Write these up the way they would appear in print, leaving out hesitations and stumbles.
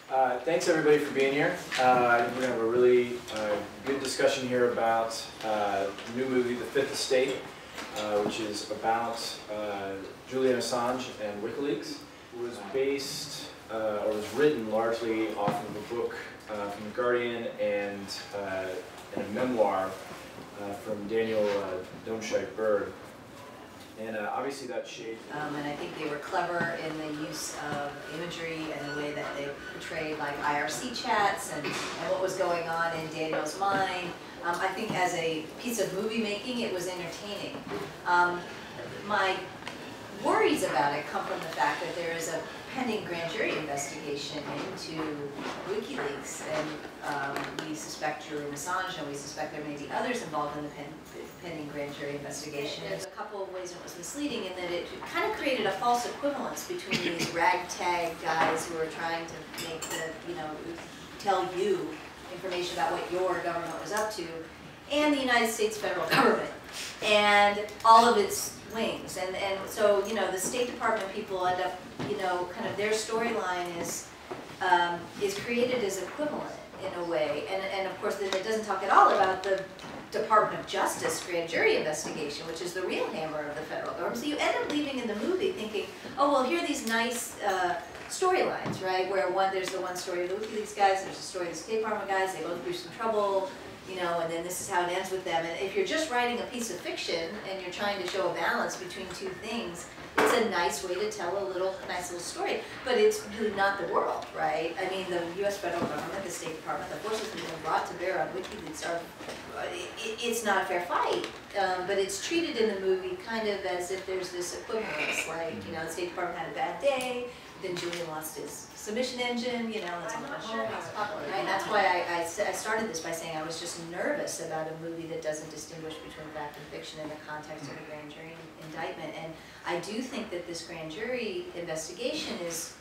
Thanks everybody for being here. We're going to have a really good discussion here about the new movie, The Fifth Estate, which is about Julian Assange and WikiLeaks. It was based, or was written largely off of a book from The Guardian and a memoir from Daniel Domscheit-Berg. And obviously that shaped. And I think they were clever in the use of imagery and the way that they portrayed like IRC chats and what was going on in Daniel's mind. I think as a piece of movie making, it was entertaining. My worries about it come from the fact that there is a pending grand jury investigation into WikiLeaks, and we suspect Julian Assange, and we suspect there may be others involved in the pending grand jury investigation. There's a couple of ways it was misleading in that it kind of created a false equivalence between these ragtag guys who are trying to make tell you information about what your government was up to, and the United States federal government, and all of its wings. And so, the State Department people end up, kind of their storyline is created as equivalent in a way. And of course, then it doesn't talk at all about the Department of Justice grand jury investigation, which is the real hammer of the federal government. So you end up leaving in the movie thinking, oh, well, here are these nice storylines, right? Where there's the one story of the WikiLeaks guys, there's a story of the State Department guys, they both through some trouble, and then this is how it ends with them. And if you're just writing a piece of fiction and you're trying to show a balance between two things, it's a nice way to tell a nice little story. But it's really not the world, right? I mean, the U.S. federal government, the State Department, the forces that have been brought to bear on WikiLeaks are, it's not a fair fight. But it's treated in the movie kind of as if there's this equivalence, like, the State Department had a bad day, then Julian lost his submission engine, let's all go home. Right? And that's why I started this by saying I was just nervous about a movie that doesn't distinguish between fact and fiction in the context of a grand jury indictment. And I do think that this grand jury investigation is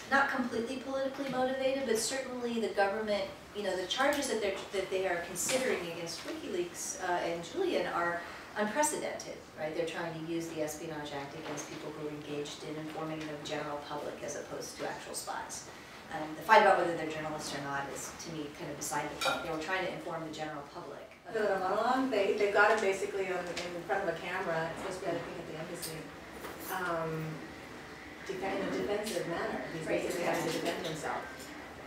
not completely politically motivated, but certainly the government, the charges that they are considering against WikiLeaks and Julian are unprecedented, right? They're trying to use the Espionage Act against people who are engaged in informing the general public as opposed to actual spies. And the fight about whether they're journalists or not is, to me, kind of beside the point. They were trying to inform the general public. The monologue, they got him basically in front of a camera. It's supposed to be, I think, at the embassy. In a defensive manner. He's basically having to defend himself.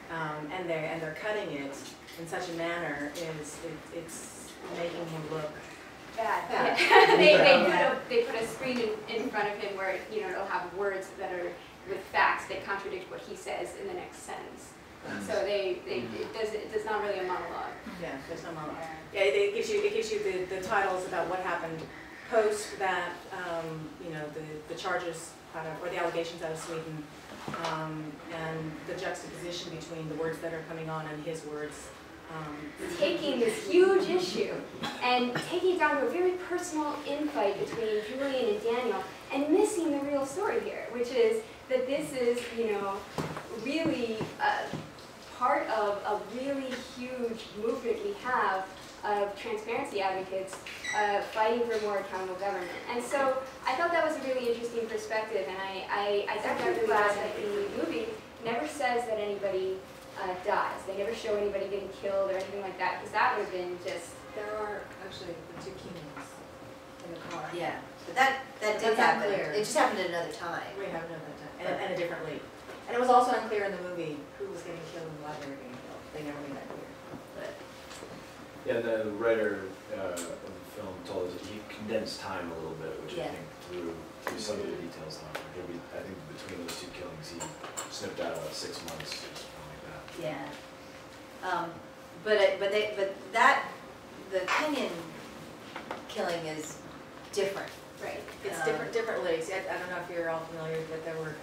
And they're cutting it in such a manner it's making him look bad. They put a screen in front of him where it'll have words that are with facts that contradict what he says in the next sentence. So it does not really a monologue. Yeah, there's no monologue. Yeah, it gives you the titles about what happened post that the charges or the allegations out of Sweden, and the juxtaposition between the words that are coming on and his words. Taking this huge issue and taking it down to a very personal infight between Julian and Daniel and missing the real story here, which is that this is, really part of a really huge movement we have of transparency advocates fighting for more accountable government. And so I thought that was a really interesting perspective, and I thought that really glad that the movie never says that anybody dies. They never show anybody getting killed or anything like that, because that would have been just... There are actually the two Kenyans in the car. Yeah, but that did happen. It just happened at another time. We happened at another time, and a different lead. And it was also unclear in the movie who was getting killed and why they were getting killed. They never made that clear. But Yeah, the writer of the film told us that he condensed time a little bit, which I think through some of the details on it. Maybe, I think between those two killings, he snipped out about 6 months or something like that. Yeah, the Kenyan killing is different. right, it's different leagues. I don't know if you're all familiar, but there were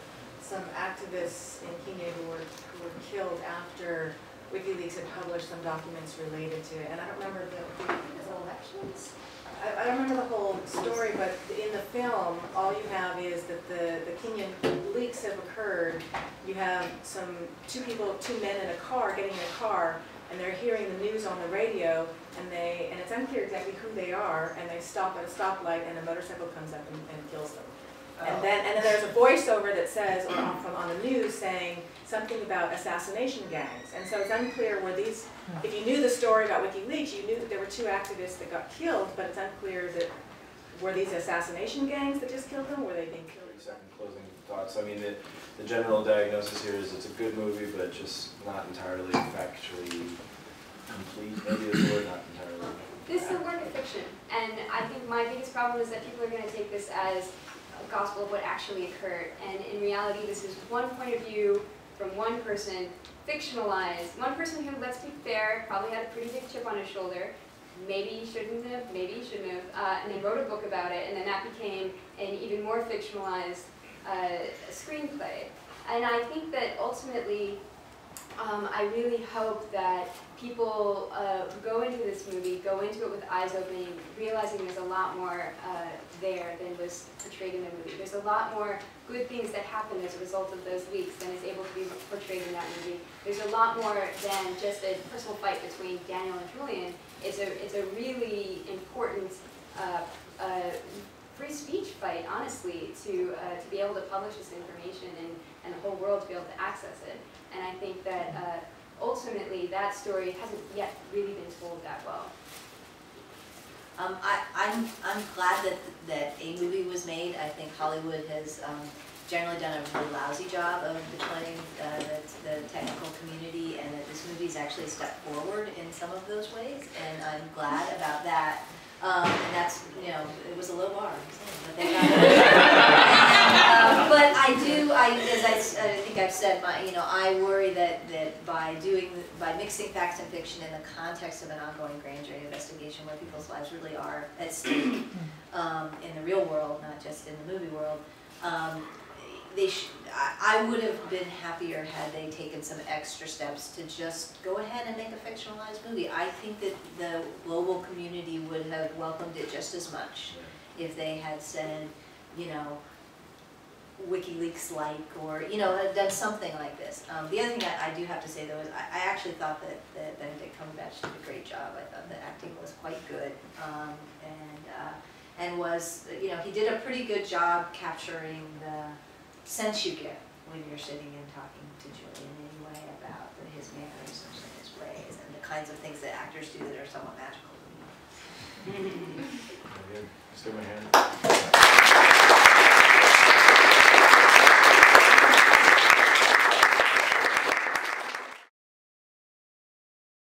some activists in Kenya who were killed after WikiLeaks had published some documents related to it, and I don't remember the elections. I don't remember the whole story, but in the film, all you have is that the Kenyan leaks have occurred. You have two men in a car, getting in a car, and they're hearing the news on the radio, and it's unclear exactly who they are, and they stop at a stoplight, and a motorcycle comes up and kills them. And then there's a voiceover that says, or from on the news saying something about assassination gangs. And so it's unclear were these, if you knew the story about WikiLeaks, you knew that there were 2 activists that got killed, but it's unclear that were these assassination gangs that just killed them, or were they being killed? 30-second closing thoughts. I mean, the general diagnosis here is it's a good movie, but just not entirely factually complete. Maybe it's word, not entirely. This is a work of fiction, and I think my biggest problem is that people are going to take this as a gospel of what actually occurred, and in reality this is one point of view from one person, fictionalized, one person who, let's be fair, probably had a pretty big chip on his shoulder, maybe he shouldn't have, maybe he shouldn't have, and then wrote a book about it, and then that became an even more fictionalized screenplay. And I think that ultimately, I really hope that people who go into this movie, go into it with eyes open, realizing there's a lot more there than was portrayed in the movie. There's a lot more good things that happened as a result of those leaks than is able to be portrayed in that movie. There's a lot more than just a personal fight between Daniel and Julian. It's a really important free speech fight, honestly, to be able to publish this information and the whole world to be able to access it. And I think that ultimately that story hasn't yet really been told that well. I'm glad that a movie was made. I think Hollywood has generally done a really lousy job of displaying the technical community, and that this movie is actually a step forward in some of those ways, and I'm glad about that. And that's, you know, it was a low bar, but they got it. But as I think I've said, I worry that by mixing facts and fiction in the context of an ongoing grand jury investigation where people's lives really are at stake in the real world, not just in the movie world, I would have been happier had they taken some extra steps to just go ahead and make a fictionalized movie. I think that the global community would have welcomed it just as much if they had said, you know, WikiLeaks-like, or, you know, had done something like this. The other thing I do have to say, though, is I actually thought that Benedict Cumberbatch did a great job. I thought the acting was quite good, and was, you know, he did a pretty good job capturing the sense you get when you're sitting and talking to Julian anyway about his mannerisms and his ways and the kinds of things that actors do that are somewhat magical to me. Very good. Let's give him a hand.